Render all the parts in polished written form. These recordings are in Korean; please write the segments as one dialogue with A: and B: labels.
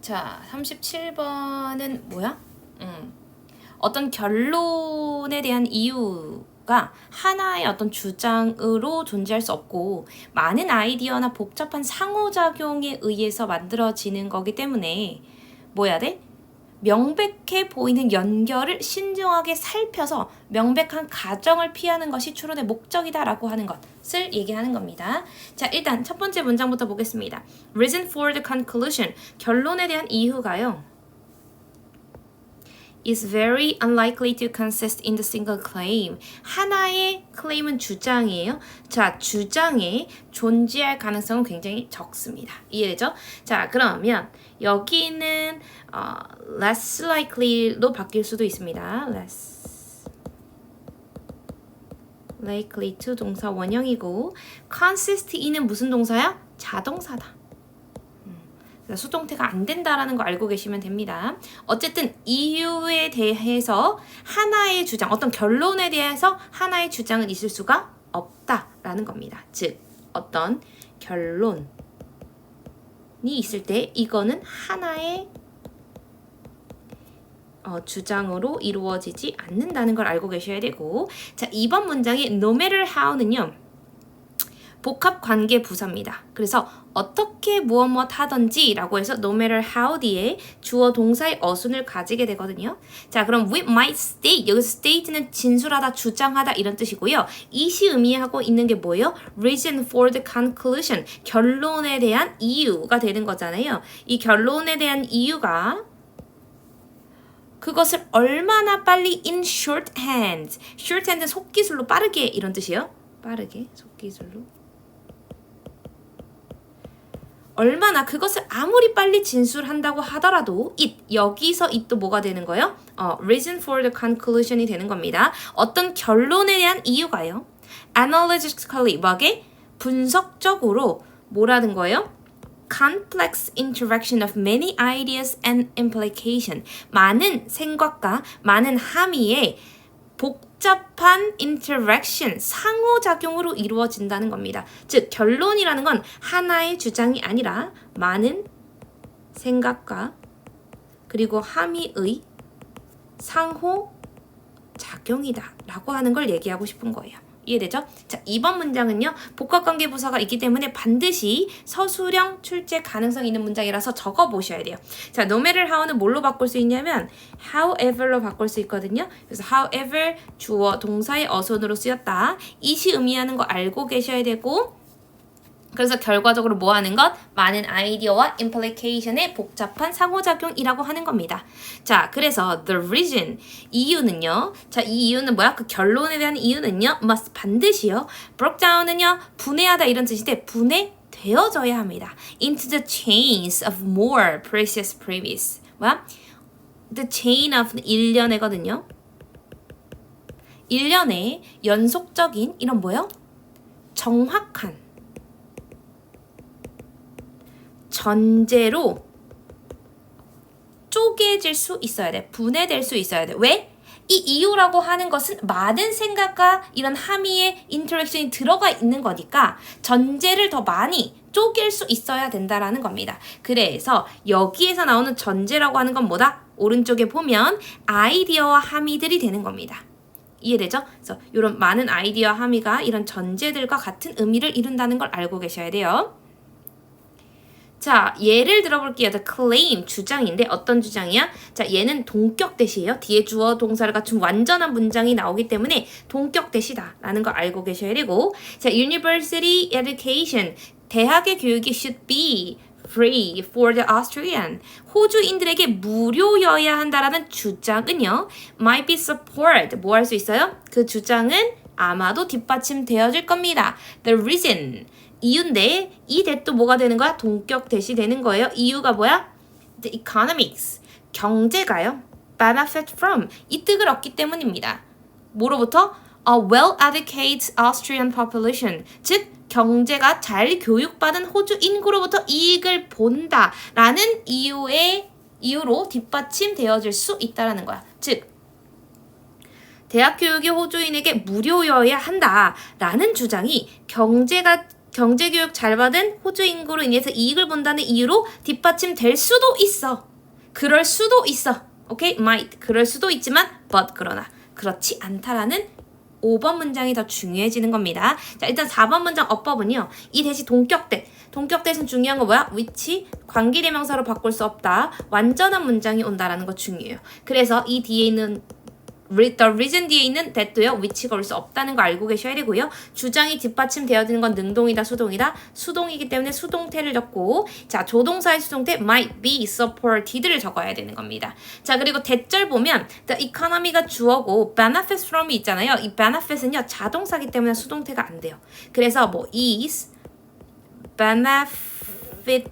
A: 자, 37번은 뭐야? 어떤 결론에 대한 이유가 하나의 어떤 주장으로 존재할 수 없고 많은 아이디어나 복잡한 상호작용에 의해서 만들어지는 거기 때문에 뭐 해야 돼? 명백해 보이는 연결을 신중하게 살펴서 명백한 가정을 피하는 것이 추론의 목적이다라고 하는 것을 얘기하는 겁니다. 자, 일단 첫 번째 문장부터 보겠습니다. Reason for the conclusion. 결론에 대한 이유가요. is very unlikely to consist in the single claim. 하나의 claim은 주장이에요. 자, 주장에 존재할 가능성은 굉장히 적습니다. 이해되죠? 자, 그러면 여기는 less likely로 바뀔 수도 있습니다. less likely to 동사 원형이고 consist in은 무슨 동사야? 자동사다. 수동태가 안 된다라는 거 알고 계시면 됩니다. 어쨌든 이유에 대해서 하나의 주장, 어떤 결론에 대해서 하나의 주장은 있을 수가 없다라는 겁니다. 즉, 어떤 결론이 있을 때 이거는 하나의 주장으로 이루어지지 않는다는 걸 알고 계셔야 되고, 자, 2번 문장의 no matter how는요. 복합 관계 부사입니다. 그래서 어떻게 무엇 하던지 라고 해서 no matter how 뒤에 주어 동사의 어순을 가지게 되거든요. 자, 그럼 we might state, 여기서 state는 진술하다, 주장하다 이런 뜻이고요. 이시 의미하고 있는 게 뭐예요? reason for the conclusion, 결론에 대한 이유가 되는 거잖아요. 이 결론에 대한 이유가 그것을 얼마나 빨리 in shorthand, shorthand은 속기술로 빠르게 이런 뜻이에요. 빠르게, 속기술로. 얼마나 그것을 아무리 빨리 진술한다고 하더라도 여기서 it도 뭐가 되는 거예요? reason for the conclusion이 되는 겁니다. 어떤 결론에 대한 이유가요. analytically, 뭐게? 분석적으로 뭐라는 거예요? complex interaction of many ideas and implication. 많은 생각과 많은 함의의 복잡한 interaction, 상호작용으로 이루어진다는 겁니다. 즉, 결론이라는 건 하나의 주장이 아니라 많은 생각과 그리고 함의의 상호작용이다 라고 하는 걸 얘기하고 싶은 거예요. 이해되죠? 자, 2번 문장은요. 복합관계 부사가 있기 때문에 반드시 서술형 출제 가능성 있는 문장이라서 적어보셔야 돼요. 자, no matter how는 뭘로 바꿀 수 있냐면 however로 바꿀 수 있거든요. 그래서 however 주어 동사의 어순으로 쓰였다. 이시 의미하는 거 알고 계셔야 되고 그래서 결과적으로 뭐 하는 것? 많은 아이디어와 implication의 복잡한 상호작용이라고 하는 겁니다. 자, 그래서 the reason, 이유는요. 자, 이 이유는 뭐야? 그 결론에 대한 이유는요. must, 반드시요. broke down은요. 분해하다 이런 뜻인데 분해되어져야 합니다. into the chains of more precious previous. 뭐야? the chain of 일련애거든요. 일련의 연속적인 이런 뭐요? 정확한 전제로 쪼개질 수 있어야 돼. 분해될 수 있어야 돼. 왜? 이 이유라고 하는 것은 많은 생각과 이런 함의의 인터랙션이 들어가 있는 거니까 전제를 더 많이 쪼갤 수 있어야 된다라는 겁니다. 그래서 여기에서 나오는 전제라고 하는 건 뭐다? 오른쪽에 보면 아이디어와 함의들이 되는 겁니다. 이해되죠? 그래서 이런 많은 아이디어와 함의가 이런 전제들과 같은 의미를 이룬다는 걸 알고 계셔야 돼요. 자, 예를 들어볼게요. The claim, 주장인데 어떤 주장이야? 자, 얘는 동격 대시예요. 뒤에 주어 동사를 갖춘 완전한 문장이 나오기 때문에 동격 대시다 라는 걸 알고 계셔야 되고 자, university education, 대학의 교육이 should be free for the Austrian. 호주인들에게 무료여야 한다라는 주장은요. might be supported. 뭐 할 수 있어요? 그 주장은 아마도 뒷받침되어질 겁니다. The reason. 이유인데 이 대도 뭐가 되는 거야? 동격 대시 되는 거예요. 이유가 뭐야? The economics. 경제가요. benefit from. 이득을 얻기 때문입니다. 뭐로부터? A well-educated Austrian population. 즉 경제가 잘 교육받은 호주 인구로부터 이익을 본다라는 이유로 뒷받침되어질 수 있다라는 거야. 즉 대학 교육이 호주인에게 무료여야 한다라는 주장이 경제가 경제교육 잘 받은 호주 인구로 인해서 이익을 본다는 이유로 뒷받침될 수도 있어. 그럴 수도 있어. 오케이? might. 그럴 수도 있지만 but 그러나 그렇지 않다라는 5번 문장이 더 중요해지는 겁니다. 자, 일단 4번 문장 어법은요. 이 대시 동격대. 동격대에서는 중요한 거 뭐야? which 관계대명사로 바꿀 수 없다. 완전한 문장이 온다라는 거 중요해요. 그래서 이 뒤에 있는 the reason 뒤에 있는 that도요. which가 올 수 없다는 거 알고 계셔야 되고요. 주장이 뒷받침되어지는 건 능동이다, 수동이다. 수동이기 때문에 수동태를 적고 자, 조동사의 수동태 might be supported를 적어야 되는 겁니다. 자, 그리고 대절 보면 the economy가 주어고 benefits from이 있잖아요. 이 benefits은요. 자동사기 때문에 수동태가 안 돼요. 그래서 뭐 is benefited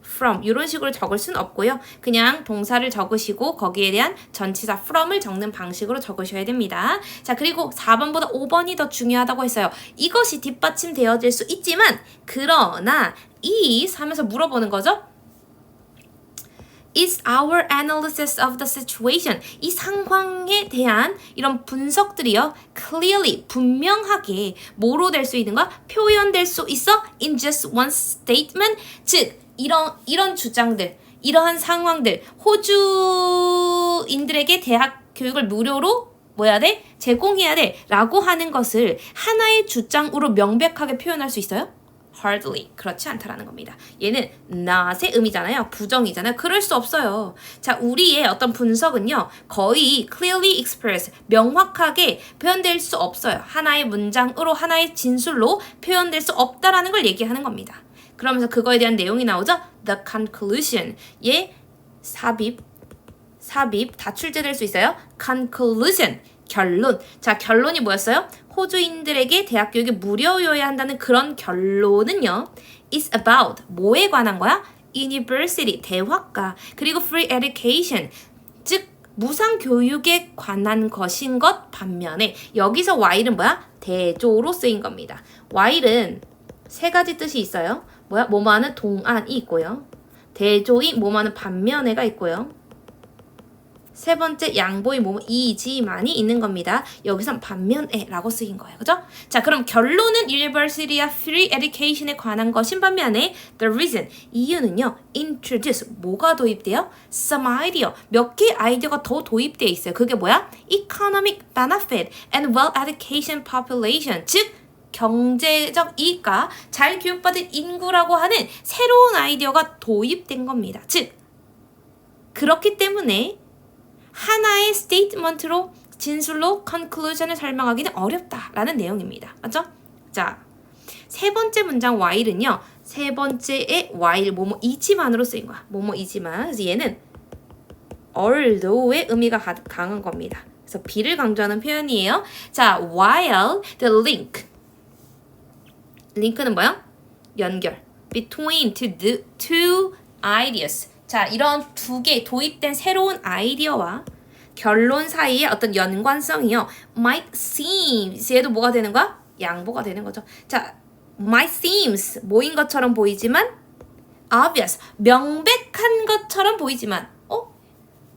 A: from 이런 식으로 적을 수는 없고요. 그냥 동사를 적으시고 거기에 대한 전치사 from을 적는 방식으로 적으셔야 됩니다. 자, 그리고 4번보다 5번이 더 중요하다고 했어요. 이것이 뒷받침되어질 수 있지만 그러나 is 하면서 물어보는 거죠. Is our analysis of the situation 이 상황에 대한 이런 분석들이요 clearly 분명하게 뭐로 될 수 있는가? 표현될 수 있어? In just one statement 즉 이런 주장들, 이러한 상황들, 호주인들에게 대학 교육을 무료로 뭐 해야 돼? 제공해야 돼 라고 하는 것을 하나의 주장으로 명백하게 표현할 수 있어요? Hardly. 그렇지 않다라는 겁니다. 얘는 not의 의미잖아요. 부정이잖아요. 그럴 수 없어요. 자, 우리의 어떤 분석은요. 거의 clearly express, 명확하게 표현될 수 없어요. 하나의 문장으로, 하나의 진술로 표현될 수 없다라는 걸 얘기하는 겁니다. 그러면서 그거에 대한 내용이 나오죠. The conclusion. 예, 삽입 다 출제될 수 있어요. Conclusion. 결론. 자, 결론이 뭐였어요? 호주인들에게 대학 교육이 무료여야 한다는 그런 결론은요. It's about 뭐에 관한 거야? University, 대학가. 그리고 free education. 즉 무상 교육에 관한 것인 것 반면에 여기서 while은 뭐야? 대조로 쓰인 겁니다. while은 세 가지 뜻이 있어요. 뭐야? 뭐뭐하는 동안이 있고요. 대조이 뭐뭐하는 반면에가 있고요. 세 번째 양보의 뭐뭐 이지만이 있는 겁니다. 여기선 반면에라고 쓰인 거예요. 그죠? 자, 그럼 결론은 University와 Free Education에 관한 것인 반면에 The reason, 이유는요. Introduce, 뭐가 도입돼요? Some idea, 몇 개의 아이디어가 더 도입되어 있어요. 그게 뭐야? Economic benefit and well-education population, 즉 경제적 이익과 잘 교육받은 인구라고 하는 새로운 아이디어가 도입된 겁니다. 즉 그렇기 때문에 하나의 스테이트먼트로 진술로 conclusion을 설명하기는 어렵다라는 내용입니다. 맞죠? 자, 세 번째 문장 while은요. 세 번째의 while 뭐뭐이지만으로 쓰인 거야. 뭐뭐이지만. 그래서 얘는 although의 의미가 강한 겁니다. 그래서 B를 강조하는 표현이에요. 자, while the link 링크는 뭐야? 연결. Between two ideas. 자, 이런 두 개 도입된 새로운 아이디어와 결론 사이의 어떤 연관성이요. Might seems. 얘도 뭐가 되는 거야? 양보가 되는 거죠. 자, might seems. 뭐인 것처럼 보이지만 obvious. 명백한 것처럼 보이지만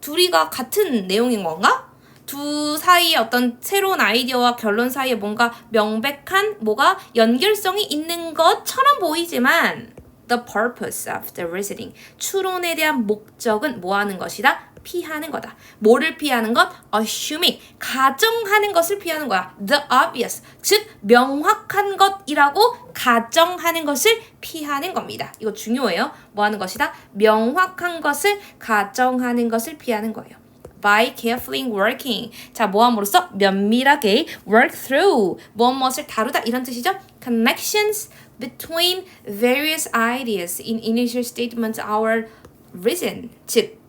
A: 둘이가 같은 내용인 건가? 두 사이에 어떤 새로운 아이디어와 결론 사이에 뭔가 명백한 뭐가 연결성이 있는 것처럼 보이지만 the purpose of the reasoning 추론에 대한 목적은 뭐 하는 것이다? 피하는 거다. 뭐를 피하는 것? assuming 가정하는 것을 피하는 거야. the obvious 즉 명확한 것이라고 가정하는 것을 피하는 겁니다. 이거 중요해요. 뭐 하는 것이다? 명확한 것을 가정하는 것을 피하는 거예요. by carefully working. 자, 뭐함으로써 면밀하게 work through. 무엇을 다루다 이런 뜻이죠. Connections between various ideas in initial statements our reason. 즉,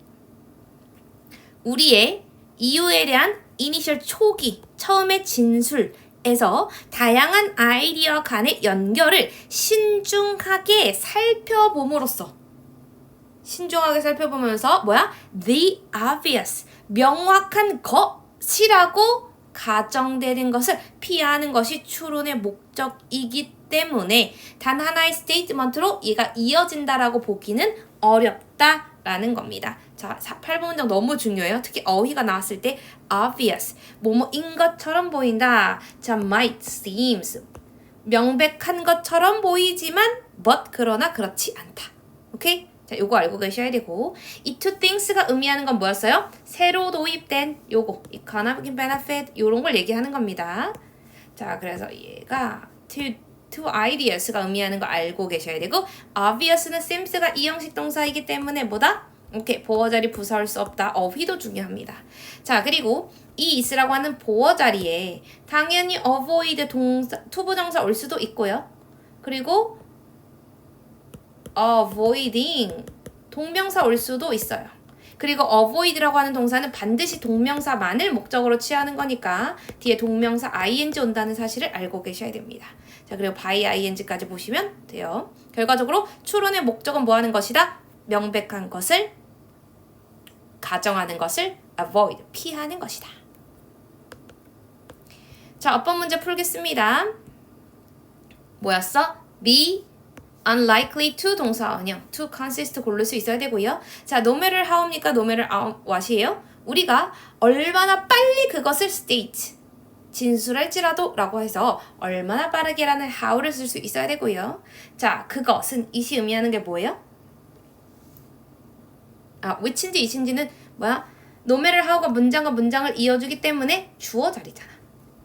A: 우리의 이유에 대한 initial 초기, 처음의 진술에서 다양한 아이디어 간의 연결을 신중하게 살펴봄으로써 뭐야? The obvious. 명확한 것이라고 가정되는 것을 피하는 것이 추론의 목적이기 때문에 단 하나의 스테이트먼트로 얘가 이어진다라고 보기는 어렵다라는 겁니다. 자, 8번 문장 너무 중요해요. 특히 어휘가 나왔을 때 obvious, 뭐뭐인 것처럼 보인다. 자, might, seems, 명백한 것처럼 보이지만 but 그러나 그렇지 않다. 오케이? 자, 요거 알고 계셔야 되고 이 two things가 의미하는 건 뭐였어요? 새로 도입된 요거 economic benefit 요런 걸 얘기하는 겁니다. 자, 그래서 얘가 two ideas가 의미하는 거 알고 계셔야 되고 obvious는 sims가 이형식 동사이기 때문에 뭐다? 오케이, 보어 자리 부사할 수 없다. 어휘도 중요합니다. 자, 그리고 이 is라고 하는 보어 자리에 당연히 avoid 동사, 투부정사 올 수도 있고요. 그리고 avoiding 동명사 올 수도 있어요. 그리고 avoid라고 하는 동사는 반드시 동명사만을 목적으로 취하는 거니까 뒤에 동명사 ing 온다는 사실을 알고 계셔야 됩니다. 자, 그리고 by ing까지 보시면 돼요. 결과적으로 추론의 목적은 뭐 하는 것이다? 명백한 것을 가정하는 것을 avoid, 피하는 것이다. 자, 어법 문제 풀겠습니다. 뭐였어? be unlikely to 동사원형 to consist 고를 수 있어야 되고요. 자, no matter how입니까? no matter what이에요. 우리가 얼마나 빨리 그것을 state 진술할지라도 라고 해서 얼마나 빠르게라는 how를 쓸 수 있어야 되고요. 자, 그것은 it이 의미하는 게 뭐예요? which인지 it인지는 뭐야? no matter how가 문장과 문장을 이어주기 때문에 주어 자리잖아.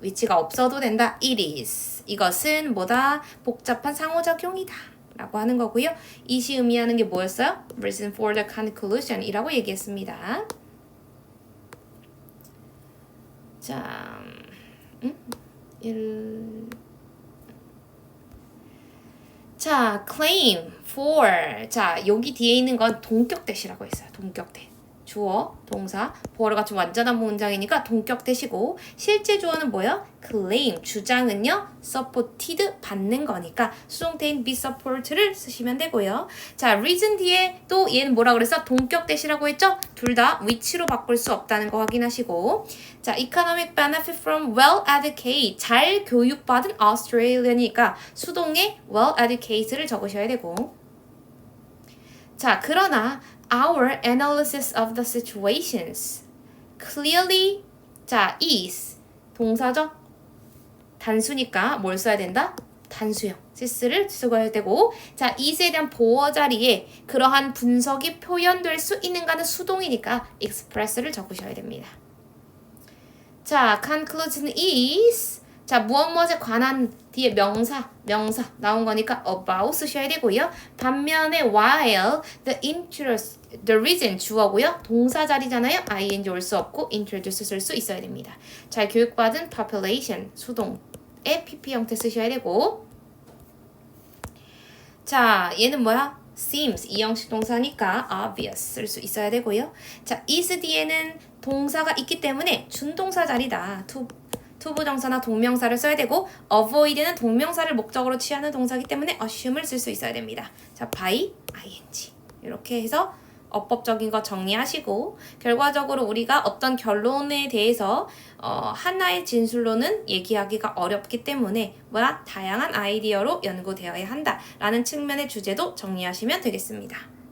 A: which가 없어도 된다. it is. 이것은 뭐다? 복잡한 상호작용이다. 라고 하는 거고요. it이 의미하는 게 뭐였어요? reason for the conclusion 이라고 얘기했습니다. 자, 자, claim for. 자, 여기 뒤에 있는 건 동격 대시라고 했어요. 동격 대. 주어, 동사, 보어를 갖춘 완전한 문장이니까 동격 대시고 실제 주어는 뭐예요? claim, 주장은요 supported, 받는 거니까 수동태인 be support를 쓰시면 되고요. 자, reason 뒤에 또 얘는 뭐라 그랬어? 동격 대시라고 했죠? 둘 다 which로 바꿀 수 없다는 거 확인하시고 자, economic benefit from well-educated, 잘 교육받은 Australia니까 수동의 well-educated를 적으셔야 되고 자, 그러나 our analysis of the situations clearly 자, is 동사죠? 단수니까 뭘 써야 된다? 단수형 s를 쓰고야 되고 자, is에 대한 보어 자리에 그러한 분석이 표현될 수 있는가는 수동이니까 express를 적으셔야 됩니다. 자, conclusion is 자, 무엇에 관한 뒤에 명사 나온 거니까 about 쓰셔야 되고요. 반면에 while the reason 주어고요. 동사 자리잖아요. ing 올 수 없고 introduce 쓸 수 있어야 됩니다. 잘 교육받은 population 수동의 pp 형태 쓰셔야 되고 자, 얘는 뭐야? seems 이형식 동사니까 obvious 쓸 수 있어야 되고요. 자, is 뒤에는 동사가 있기 때문에 준동사 자리다. 투부정사나 동명사를 써야 되고 avoid는 동명사를 목적으로 취하는 동사이기 때문에 assume을 쓸 수 있어야 됩니다. 자, by ing 이렇게 해서 어법적인 거 정리하시고 결과적으로 우리가 어떤 결론에 대해서 하나의 진술로는 얘기하기가 어렵기 때문에 다양한 아이디어로 연구되어야 한다라는 측면의 주제도 정리하시면 되겠습니다.